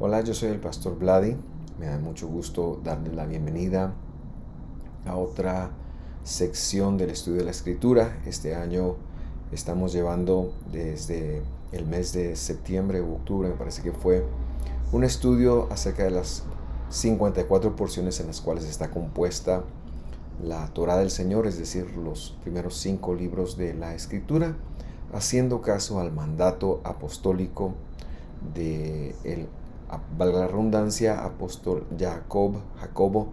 Hola, yo soy el pastor Vladi. Me da mucho gusto darles la bienvenida a otra sección del estudio de la escritura. Este año estamos llevando desde el mes de septiembre u octubre, me parece que fue, un estudio acerca de las 54 porciones en las cuales está compuesta la Torá del Señor, es decir, los primeros 5 libros de la escritura, haciendo caso al mandato apostólico de el, valga la redundancia, apóstol Jacobo,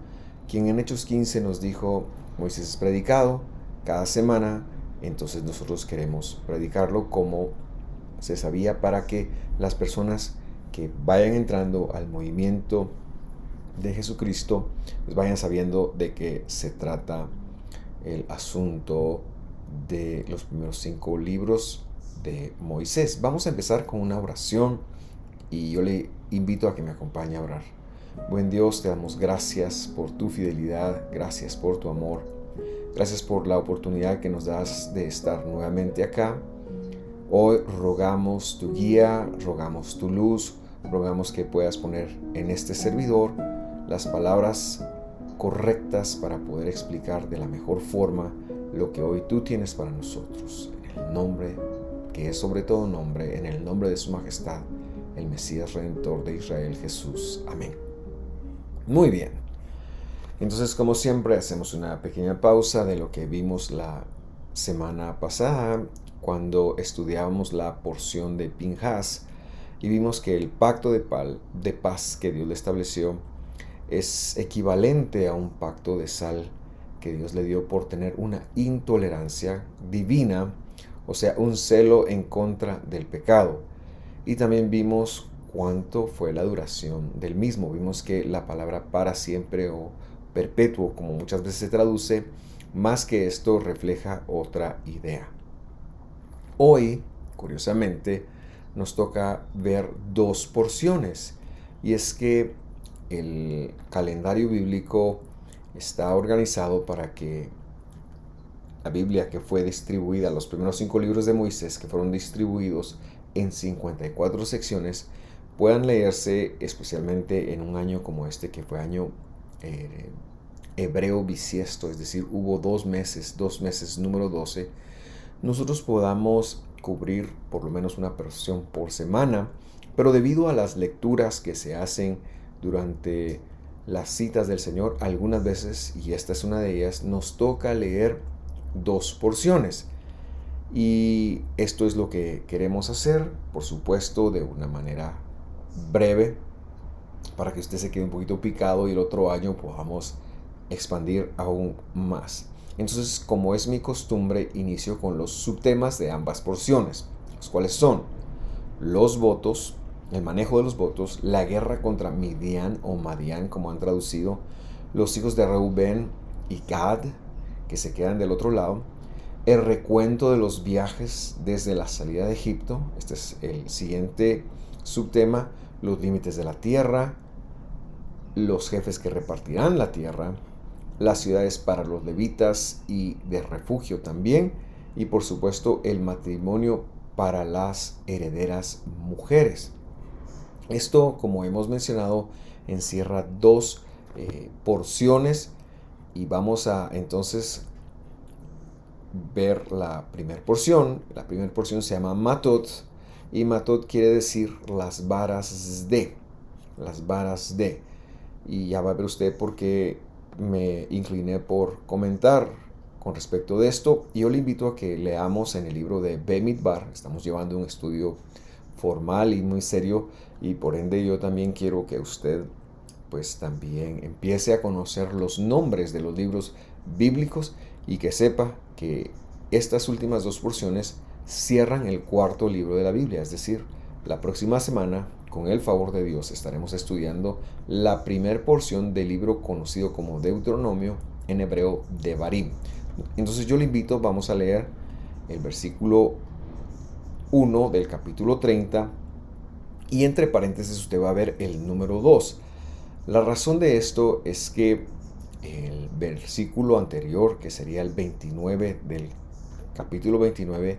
quien en Hechos 15 nos dijo: Moisés es predicado cada semana, entonces nosotros queremos predicarlo como se sabía, para que las personas que vayan entrando al movimiento de Jesucristo pues vayan sabiendo de qué se trata el asunto de los primeros 5 libros de Moisés. Vamos a empezar con una oración y yo le invito a que me acompañe a orar. Buen Dios, te damos gracias por tu fidelidad, gracias por tu amor, gracias por la oportunidad que nos das de estar nuevamente acá. Hoy rogamos tu guía, rogamos tu luz, rogamos que puedas poner en este servidor las palabras correctas para poder explicar de la mejor forma lo que hoy tú tienes para nosotros. En el nombre que es sobre todo nombre, en el nombre de su majestad, el Mesías Redentor de Israel, Jesús. Amén. Muy bien. Entonces, como siempre, hacemos una pequeña pausa de lo que vimos la semana pasada, cuando estudiábamos la porción de Pinhas, y vimos que el pacto de paz que Dios le estableció es equivalente a un pacto de sal que Dios le dio por tener una intolerancia divina, o sea, un celo en contra del pecado. Y también vimos cuánto fue la duración del mismo. Vimos que la palabra para siempre o perpetuo, como muchas veces se traduce, más que esto refleja otra idea. Hoy, curiosamente, nos toca ver 2 porciones, y es que el calendario bíblico está organizado para que la Biblia, que fue distribuida, los primeros 5 libros de Moisés, que fueron distribuidos en 54 secciones, puedan leerse especialmente en un año como este, que fue año hebreo bisiesto, es decir, hubo 2 meses número 12, nosotros podamos cubrir por lo menos una porción por semana, pero debido a las lecturas que se hacen durante las citas del Señor, algunas veces, y esta es una de ellas, nos toca leer 2 porciones. Y esto es lo que queremos hacer, por supuesto, de una manera breve, para que usted se quede un poquito picado y el otro año podamos expandir aún más. Entonces, como es mi costumbre, inicio con los subtemas de ambas porciones, los cuales son los votos, el manejo de los votos, la guerra contra Midian o Madián, como han traducido, los hijos de Reubén y Gad, que se quedan del otro lado, el recuento de los viajes desde la salida de Egipto, este es el siguiente subtema, los límites de la tierra, los jefes que repartirán la tierra, las ciudades para los levitas y de refugio también, y por supuesto el matrimonio para las herederas mujeres. Esto, como hemos mencionado, encierra 2 porciones, y vamos a entonces ver la primera porción. La primera porción se llama Matot, y Matot quiere decir las varas de. Las varas de. Y ya va a ver usted por qué me incliné por comentar con respecto de esto. Y yo le invito a que leamos en el libro de Bemidbar. Estamos llevando un estudio formal y muy serio, y por ende yo también quiero que usted pues también empiece a conocer los nombres de los libros bíblicos, y que sepa que estas últimas 2 porciones cierran el 4.º libro de la Biblia. Es decir, la próxima semana, con el favor de Dios, estaremos estudiando la primera porción del libro conocido como Deuteronomio, en hebreo Devarim. Entonces yo le invito, vamos a leer el versículo 1 del capítulo 30, y entre paréntesis usted va a ver el número 2. La razón de esto es que el versículo anterior, que sería el 29 del capítulo 29,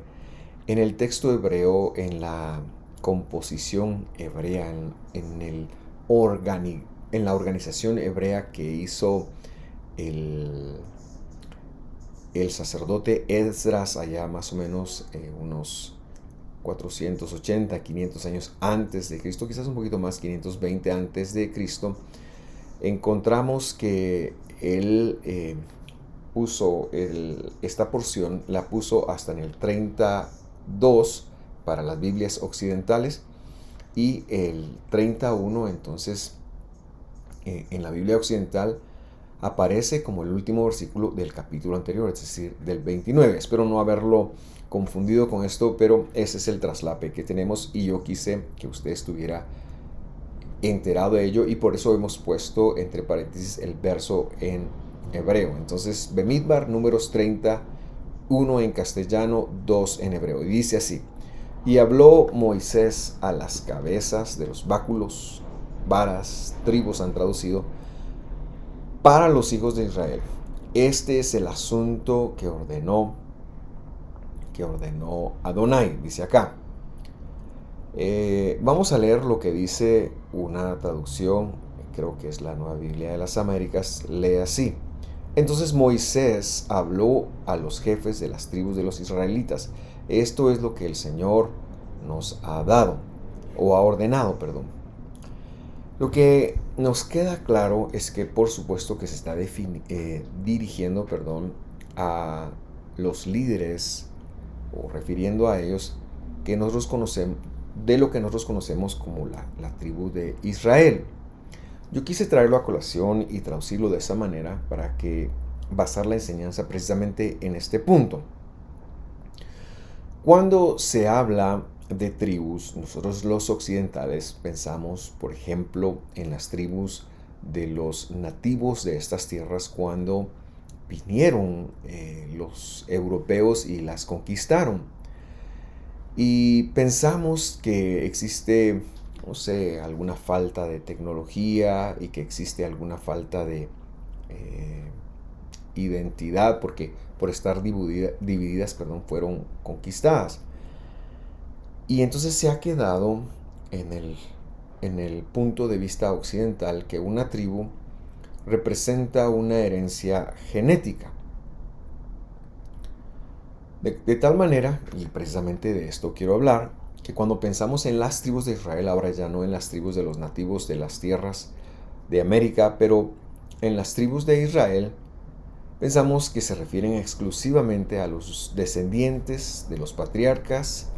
en el texto hebreo, en la composición hebrea, en la organización hebrea que hizo el, el sacerdote Esdras allá más o menos unos 480, 500 años antes de Cristo, quizás un poquito más, 520 antes de Cristo, encontramos que él puso esta porción, la puso hasta en el 32 para las Biblias occidentales y el 31 entonces en la Biblia occidental aparece como el último versículo del capítulo anterior, es decir, del 29. Espero no haberlo confundido con esto, pero ese es el traslape que tenemos y yo quise que usted estuviera enterado de ello y por eso hemos puesto entre paréntesis el verso en hebreo. Entonces, Bemidbar, números 30, 1 en castellano, 2 en hebreo. Y dice así: y habló Moisés a las cabezas de los báculos, varas, tribus han traducido, para los hijos de Israel. Este es el asunto que ordenó Adonai, dice acá. Vamos a leer lo que dice una traducción, creo que es la Nueva Biblia de las Américas, lee así: entonces Moisés habló a los jefes de las tribus de los israelitas. Esto es lo que el Señor nos ha dado, o ha ordenado, perdón. Lo que nos queda claro es que por supuesto que se está dirigiendo, a los líderes, o refiriendo a ellos, que nosotros conocemos, de lo que nosotros conocemos como la tribu de Israel. Yo quise traerlo a colación y traducirlo de esa manera para que basar la enseñanza precisamente en este punto. Cuando se habla de tribus, nosotros los occidentales pensamos, por ejemplo, en las tribus de los nativos de estas tierras cuando vinieron los europeos y las conquistaron. Y pensamos que existe, no sé, alguna falta de tecnología y que existe alguna falta de identidad porque por estar divididas, fueron conquistadas. Y entonces se ha quedado en el punto de vista occidental que una tribu representa una herencia genética. De tal manera, y precisamente de esto quiero hablar, que cuando pensamos en las tribus de Israel, ahora ya no en las tribus de los nativos de las tierras de América, pero en las tribus de Israel, pensamos que se refieren exclusivamente a los descendientes de los patriarcas,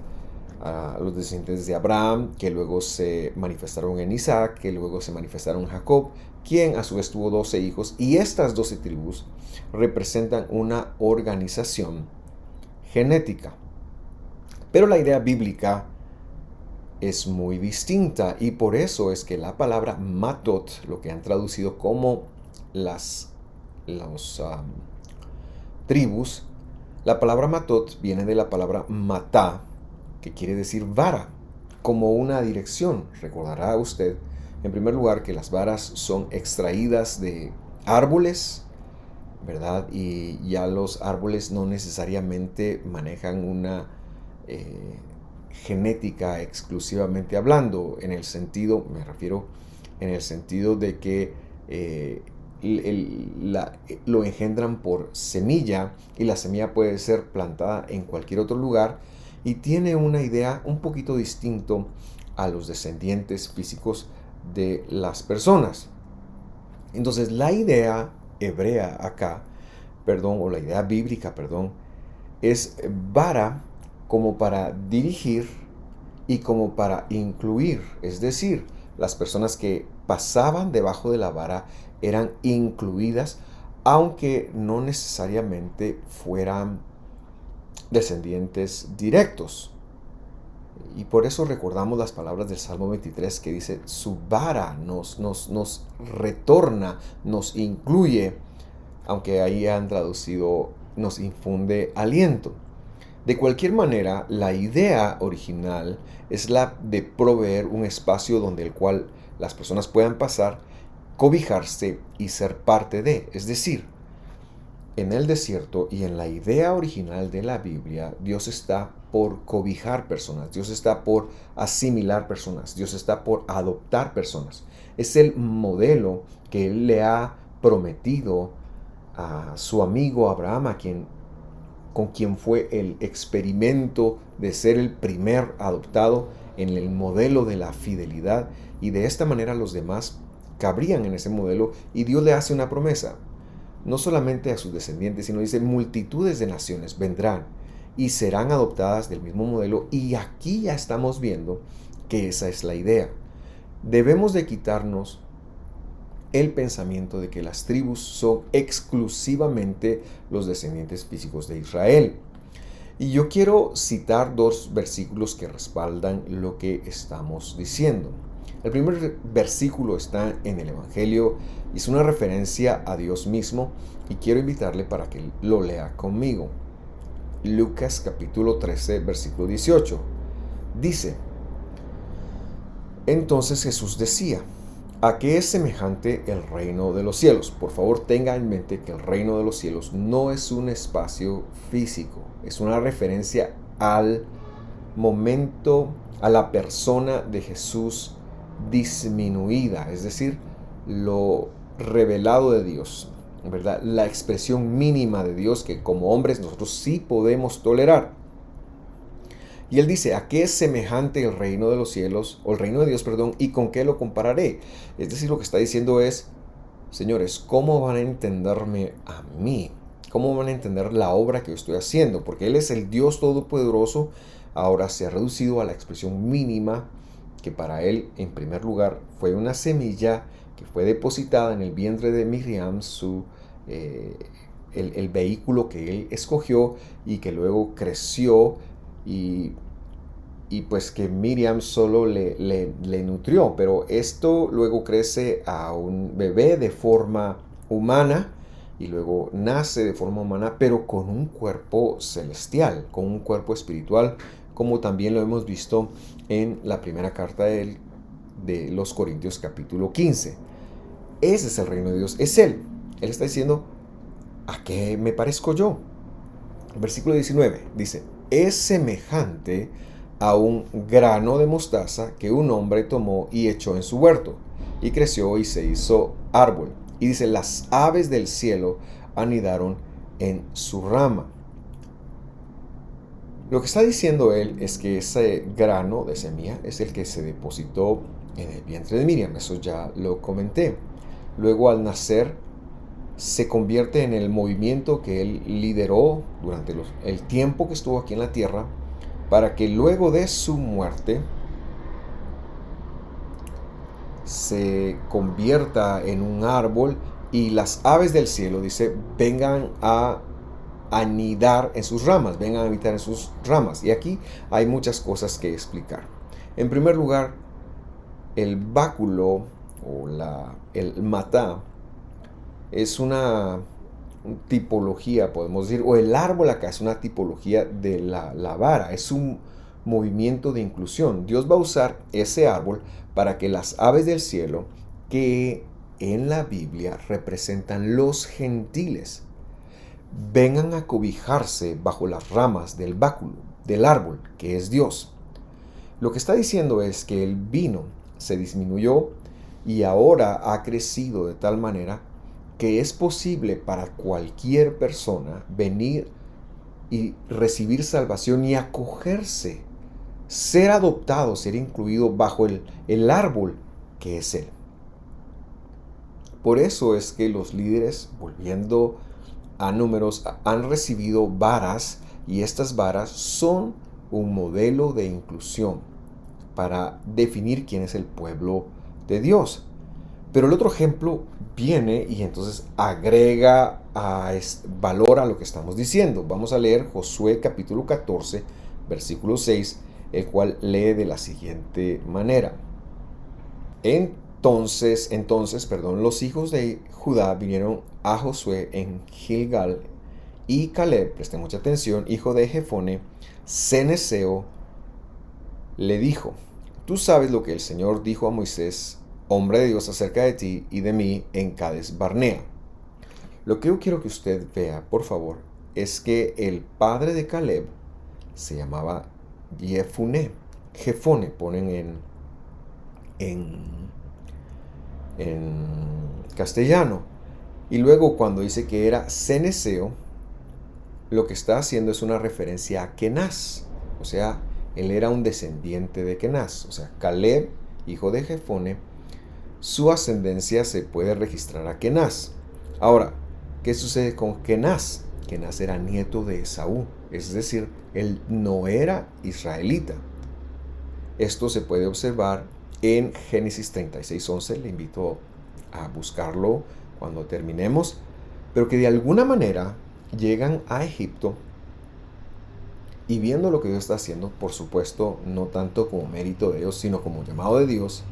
a los descendientes de Abraham, que luego se manifestaron en Isaac, que luego se manifestaron en Jacob, quien a su vez tuvo 12 hijos, y estas 12 tribus representan una organización genética. Pero la idea bíblica es muy distinta y por eso es que la palabra matot, lo que han traducido como las tribus, la palabra matot viene de la palabra matá, que quiere decir vara, como una dirección. Recordará usted, en primer lugar, que las varas son extraídas de árboles, ¿verdad? Y ya los árboles no necesariamente manejan una genética exclusivamente hablando, en el sentido, me refiero en el sentido de que lo engendran por semilla y la semilla puede ser plantada en cualquier otro lugar y tiene una idea un poquito distinto a los descendientes físicos de las personas. Entonces la idea hebrea acá, o la idea bíblica, es vara como para dirigir y como para incluir, es decir, las personas que pasaban debajo de la vara eran incluidas, aunque no necesariamente fueran descendientes directos. Y por eso recordamos las palabras del Salmo 23 que dice: su vara nos retorna, nos incluye, aunque ahí han traducido nos infunde aliento. De cualquier manera, la idea original es la de proveer un espacio donde el cual las personas puedan pasar, cobijarse y ser parte de. Es decir, en el desierto y en la idea original de la Biblia, Dios está por cobijar personas, Dios está por asimilar personas, Dios está por adoptar personas. Es el modelo que Él le ha prometido a su amigo Abraham, con quien fue el experimento de ser el primer adoptado en el modelo de la fidelidad, y de esta manera los demás cabrían en ese modelo, y Dios le hace una promesa, no solamente a sus descendientes, sino dice, multitudes de naciones vendrán y serán adoptadas del mismo modelo, y aquí ya estamos viendo que esa es la idea. Debemos de quitarnos el pensamiento de que las tribus son exclusivamente los descendientes físicos de Israel. Y yo quiero citar dos versículos que respaldan lo que estamos diciendo. El primer versículo está en el Evangelio, es una referencia a Dios mismo, y quiero invitarle para que lo lea conmigo. Lucas capítulo 13, versículo 18. Dice: entonces Jesús decía, ¿a qué es semejante el reino de los cielos? Por favor, tenga en mente que el reino de los cielos no es un espacio físico, es una referencia al momento, a la persona de Jesús disminuida, es decir, lo revelado de Dios, ¿verdad? La expresión mínima de Dios que como hombres nosotros sí podemos tolerar. Y él dice, ¿a qué es semejante el reino de los cielos, o el reino de Dios, perdón, y con qué lo compararé? Es decir, lo que está diciendo es, señores, ¿cómo van a entenderme a mí? ¿Cómo van a entender la obra que yo estoy haciendo? Porque Él es el Dios Todopoderoso, ahora se ha reducido a la expresión mínima, que para Él, en primer lugar, fue una semilla que fue depositada en el vientre de Miriam, el vehículo que Él escogió y que luego creció, y pues que Miriam solo le nutrió, pero esto luego crece a un bebé de forma humana y luego nace de forma humana, pero con un cuerpo celestial, con un cuerpo espiritual, como también lo hemos visto en la primera carta de los Corintios capítulo 15. Ese es el reino de Dios, es Él. Él está diciendo, ¿a qué me parezco yo? Versículo 19 dice, es semejante a un grano de mostaza que un hombre tomó y echó en su huerto, y creció y se hizo árbol. Y dice, las aves del cielo anidaron en su rama. Lo que está diciendo él es que ese grano de semilla es el que se depositó en el vientre de Miriam, eso ya lo comenté. Luego, al nacer, se convierte en el movimiento que él lideró durante el tiempo que estuvo aquí en la tierra, para que luego de su muerte se convierta en un árbol y las aves del cielo, dice, vengan a anidar en sus ramas, vengan a habitar en sus ramas. Y aquí hay muchas cosas que explicar. En primer lugar, el báculo o el matá es una tipología, podemos decir, o el árbol acá es una tipología de la vara, es un movimiento de inclusión. Dios va a usar ese árbol para que las aves del cielo, que en la Biblia representan los gentiles, vengan a cobijarse bajo las ramas del báculo, del árbol, que es Dios. Lo que está diciendo es que el vino se disminuyó y ahora ha crecido de tal manera que es posible para cualquier persona venir y recibir salvación y acogerse, ser adoptado, ser incluido bajo el árbol que es Él. Por eso es que los líderes, volviendo a Números, han recibido varas, y estas varas son un modelo de inclusión para definir quién es el pueblo de Dios. Pero el otro ejemplo viene y entonces agrega valor a lo que estamos diciendo. Vamos a leer Josué capítulo 14, versículo 6, el cual lee de la siguiente manera. Entonces, los hijos de Judá vinieron a Josué en Gilgal, y Caleb, presten mucha atención, hijo de Jefone, ceneseo, le dijo, tú sabes lo que el Señor dijo a Moisés, hombre de Dios, acerca de ti y de mí en Cades Barnea. Lo que yo quiero que usted vea, por favor, es que el padre de Caleb se llamaba Jefune. Jefone ponen en, en castellano. Y luego cuando dice que era ceneceo, lo que está haciendo es una referencia a Kenaz. O sea, él era un descendiente de Kenaz. O sea, Caleb, hijo de Jefone, su ascendencia se puede registrar a Kenaz. Ahora, ¿qué sucede con Kenaz? Kenaz era nieto de Esaú, es decir, él no era israelita. Esto se puede observar en Génesis 36:11. Le invito a buscarlo cuando terminemos. Pero que de alguna manera llegan a Egipto y viendo lo que Dios está haciendo, por supuesto, no tanto como mérito de ellos, sino como llamado de Dios,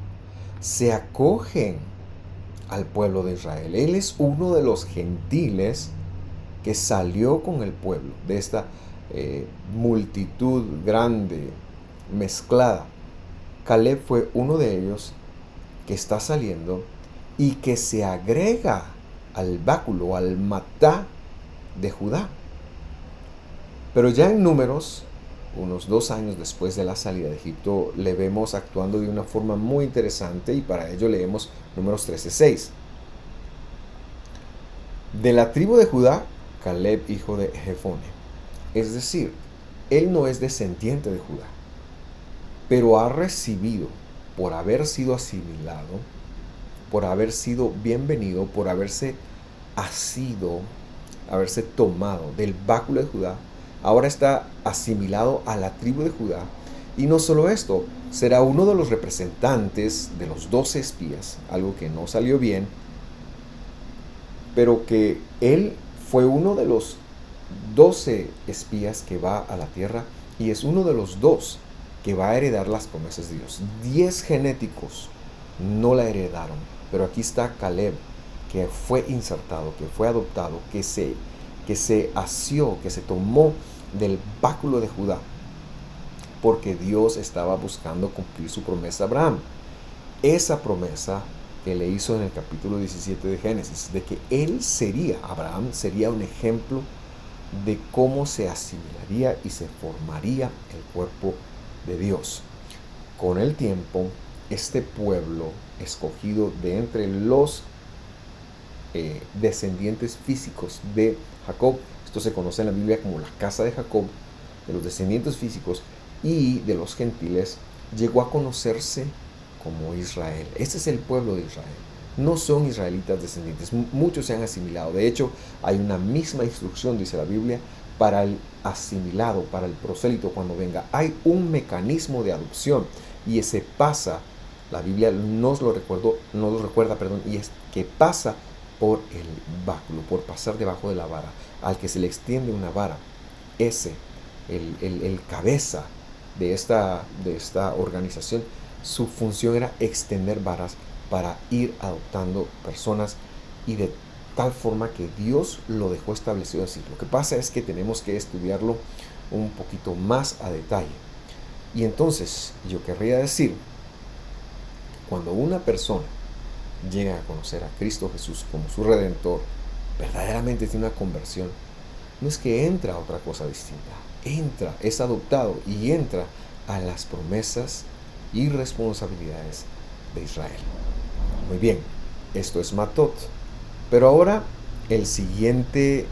se acogen al pueblo de Israel. Él es uno de los gentiles que salió con el pueblo, de esta multitud grande, mezclada. Caleb fue uno de ellos que está saliendo y que se agrega al báculo, al matá de Judá. Pero ya en Números, unos 2 años después de la salida de Egipto, le vemos actuando de una forma muy interesante y para ello leemos Números 13:6. De la tribu de Judá, Caleb, hijo de Jefone. Es decir, él no es descendiente de Judá, pero ha recibido, por haber sido asimilado, por haber sido bienvenido, por haberse asido, haberse tomado del báculo de Judá, ahora está asimilado a la tribu de Judá. Y no solo esto, será uno de los representantes de los 12 espías, algo que no salió bien, pero que él fue uno de los 12 espías que va a la tierra y es uno de los 2 que va a heredar las promesas de Dios. 10 genéticos no la heredaron, pero aquí está Caleb, que fue insertado, que fue adoptado, que se asió, que se tomó del báculo de Judá, porque Dios estaba buscando cumplir su promesa a Abraham. Esa promesa que le hizo en el capítulo 17 de Génesis, de que Abraham sería un ejemplo de cómo se asimilaría y se formaría el cuerpo de Dios. Con el tiempo, este pueblo escogido de entre los descendientes físicos de Jacob, esto se conoce en la Biblia como la casa de Jacob, de los descendientes físicos y de los gentiles, llegó a conocerse como Israel. Este es el pueblo de Israel. No son israelitas descendientes, muchos se han asimilado. De hecho, hay una misma instrucción, dice la Biblia, para el asimilado, para el prosélito cuando venga. Hay un mecanismo de adopción y ese pasa, la Biblia nos lo recuerda, y es que pasa por el báculo, por pasar debajo de la vara. Al que se le extiende una vara, ese, el cabeza de esta organización, su función era extender varas para ir adoptando personas y de tal forma que Dios lo dejó establecido así. Lo que pasa es que tenemos que estudiarlo un poquito más a detalle. Y entonces yo querría decir, cuando una persona llega a conocer a Cristo Jesús como su Redentor, verdaderamente tiene una conversión, no es que entra a otra cosa distinta, es adoptado y entra a las promesas y responsabilidades de Israel. Muy bien, esto es Matot. Pero ahora el siguiente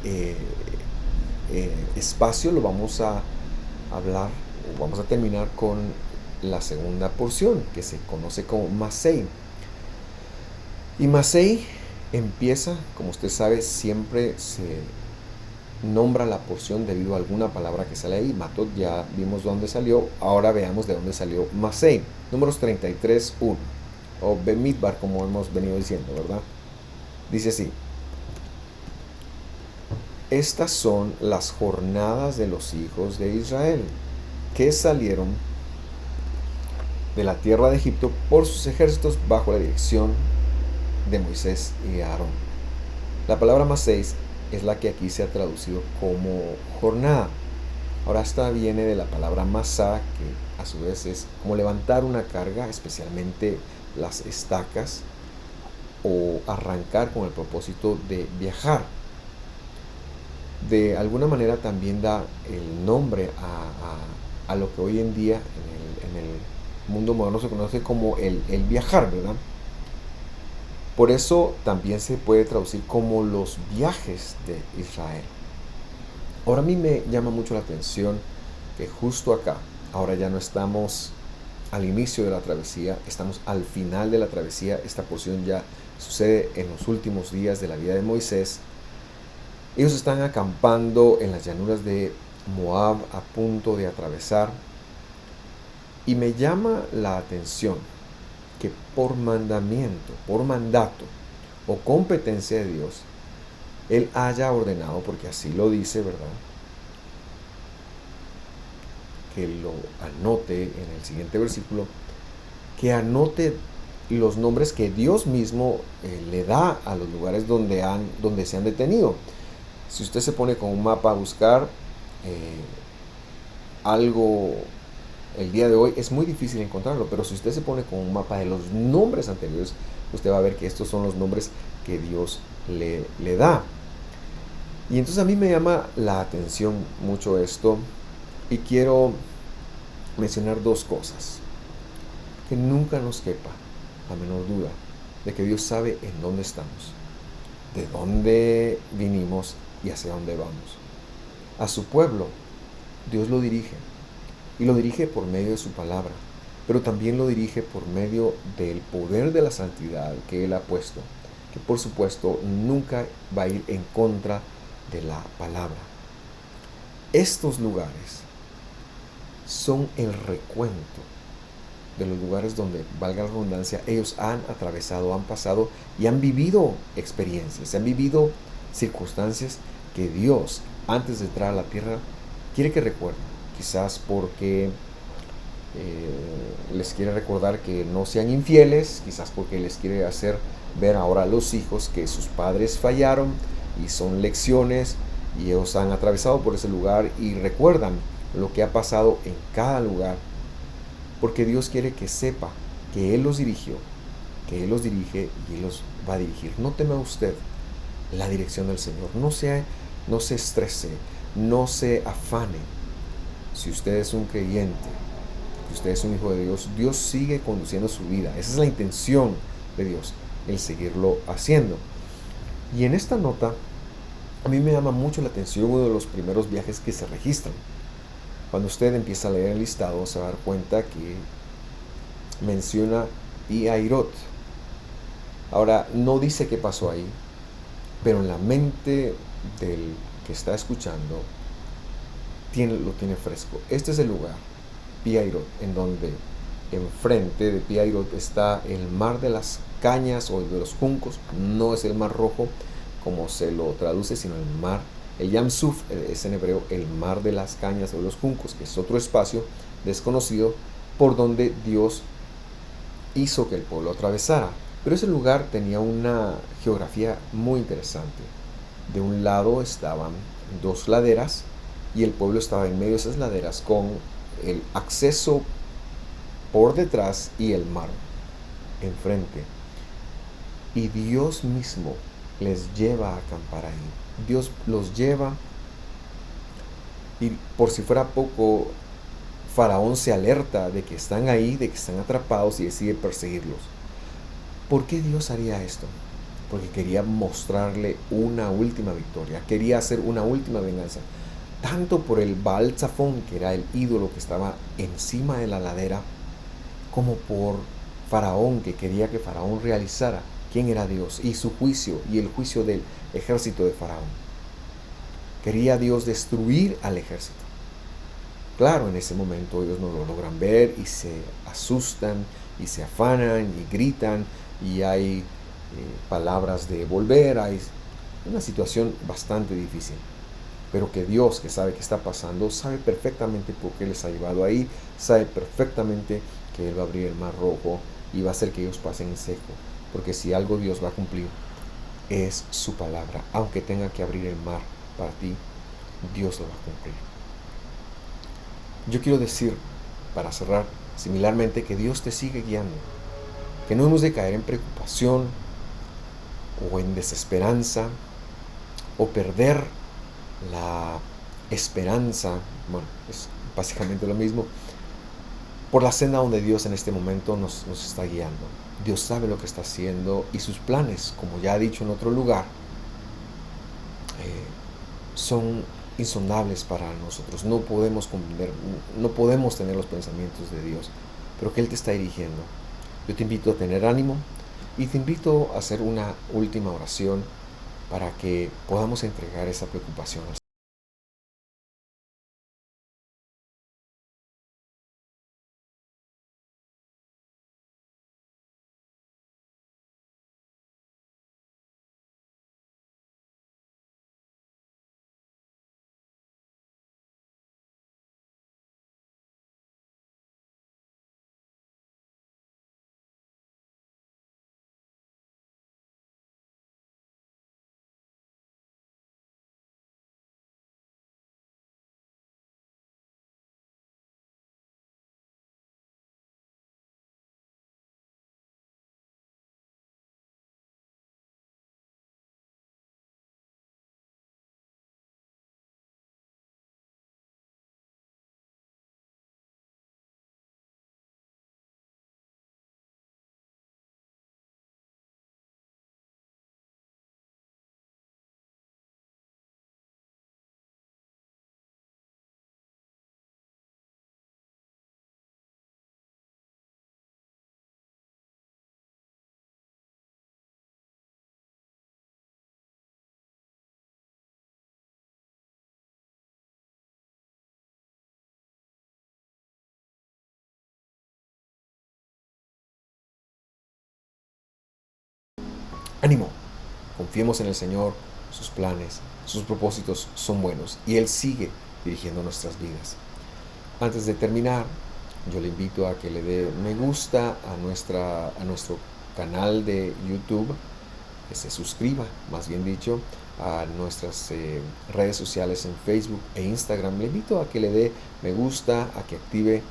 espacio lo vamos a hablar, vamos a terminar con la segunda porción que se conoce como Masei. Y Masei empieza, como usted sabe, siempre se nombra la porción debido a alguna palabra que sale ahí. Matot ya vimos dónde salió, ahora veamos de dónde salió Masei. Números 33:1, o Bemidbar, como hemos venido diciendo, ¿verdad? Dice así: estas son las jornadas de los hijos de Israel, que salieron de la tierra de Egipto por sus ejércitos bajo la dirección de Moisés y Aarón. La palabra Masei es la que aquí se ha traducido como jornada. Ahora esta viene de la palabra masá, que a su vez es como levantar una carga, especialmente las estacas, o arrancar con el propósito de viajar. de alguna manera también da el nombre a lo que hoy en día en el mundo moderno se conoce como el viajar, ¿verdad? Por eso también se puede traducir como los viajes de Israel. Ahora a mí me llama mucho la atención que justo acá, ahora ya no estamos al inicio de la travesía, estamos al final de la travesía. Esta porción ya sucede en los últimos días de la vida de Moisés. Ellos están acampando en las llanuras de Moab a punto de atravesar. Y me llama la atención que por mandamiento, por mandato o competencia de Dios, Él haya ordenado, porque así lo dice, ¿verdad? Que lo anote en el siguiente versículo, que anote los nombres que Dios mismo le da a los lugares donde se han detenido. Si usted se pone con un mapa a buscar algo el día de hoy, es muy difícil encontrarlo, pero si usted se pone con un mapa de los nombres anteriores, usted va a ver que estos son los nombres que Dios le da. Y entonces a mí me llama la atención mucho esto y quiero mencionar dos cosas. Que nunca nos quepa la menor duda de que Dios sabe en dónde estamos, de dónde vinimos y hacia dónde vamos. A su pueblo, Dios lo dirige, y lo dirige por medio de su palabra, pero también lo dirige por medio del poder de la santidad que Él ha puesto, que por supuesto nunca va a ir en contra de la palabra. Estos lugares son el recuento de los lugares donde, valga la redundancia, ellos han atravesado, han pasado y han vivido experiencias, han vivido circunstancias que Dios, antes de entrar a la tierra, quiere que recuerden. Quizás porque les quiere recordar que no sean infieles, quizás porque les quiere hacer ver ahora a los hijos que sus padres fallaron y son lecciones y ellos han atravesado por ese lugar y recuerdan lo que ha pasado en cada lugar, porque Dios quiere que sepa que Él los dirigió, que Él los dirige y Él los va a dirigir. No tema usted la dirección del Señor, no se estrese, no se afane. Si usted es un creyente, si usted es un hijo de Dios, Dios sigue conduciendo su vida. Esa es la intención de Dios, el seguirlo haciendo. Y en esta nota, a mí me llama mucho la atención uno de los primeros viajes que se registran. Cuando usted empieza a leer el listado, se va a dar cuenta que menciona Pi-Hahirot. Ahora, no dice qué pasó ahí, pero en la mente del que está escuchando, lo tiene fresco. Este es el lugar, Pi-Hahirot, en donde enfrente de Pi-Hahirot está el mar de las cañas o de los juncos. No es el mar rojo como se lo traduce, sino el Yam Suf es en hebreo el mar de las cañas o de los juncos, que es otro espacio desconocido por donde Dios hizo que el pueblo atravesara. Pero ese lugar tenía una geografía muy interesante. De un lado estaban dos laderas y el pueblo estaba en medio de esas laderas con el acceso por detrás y el mar enfrente. Y Dios mismo les lleva a acampar ahí. Dios los lleva y por si fuera poco, Faraón se alerta de que están ahí, de que están atrapados y decide perseguirlos. ¿Por qué Dios haría esto? Porque quería mostrarle una última victoria, quería hacer una última venganza, tanto por el Baal Zafón, que era el ídolo que estaba encima de la ladera, como por Faraón, que quería que Faraón realizara quién era Dios y su juicio y el juicio del ejército de Faraón. Quería Dios destruir al ejército. Claro, en ese momento ellos no lo logran ver y se asustan y se afanan y gritan y hay palabras de volver, hay una situación bastante difícil. Pero que Dios, que sabe qué está pasando, sabe perfectamente por qué les ha llevado ahí, sabe perfectamente que Él va a abrir el mar rojo y va a hacer que ellos pasen en seco. Porque si algo Dios va a cumplir, es su palabra. Aunque tenga que abrir el mar para ti, Dios lo va a cumplir. Yo quiero decir, para cerrar, similarmente, que Dios te sigue guiando. Que no hemos de caer en preocupación o en desesperanza o perder la esperanza, bueno, es básicamente lo mismo, por la senda donde Dios en este momento nos está guiando. Dios sabe lo que está haciendo y sus planes, como ya he dicho en otro lugar, son insondables para nosotros. No podemos comprender, no podemos tener los pensamientos de Dios, pero que Él te está dirigiendo. Yo te invito a tener ánimo y te invito a hacer una última oración para que podamos entregar esa preocupación al Señor. Ánimo, confiemos en el Señor, sus planes, sus propósitos son buenos y Él sigue dirigiendo nuestras vidas. Antes de terminar, yo le invito a que le dé me gusta a nuestro canal de YouTube, que se suscriba, más bien dicho, a nuestras redes sociales en Facebook e Instagram. Le invito a que le dé me gusta, a que active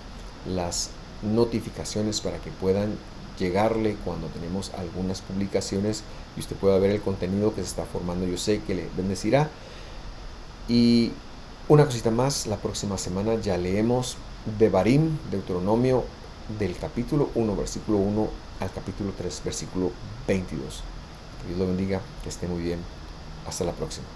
las notificaciones para que puedan llegarle cuando tenemos algunas publicaciones y usted pueda ver el contenido que se está formando. Yo sé que le bendecirá. Y una cosita más, la próxima semana ya leemos Devarim, Deuteronomio, del capítulo 1, versículo 1 al capítulo 3, versículo 22. Que Dios lo bendiga, que esté muy bien. Hasta la próxima.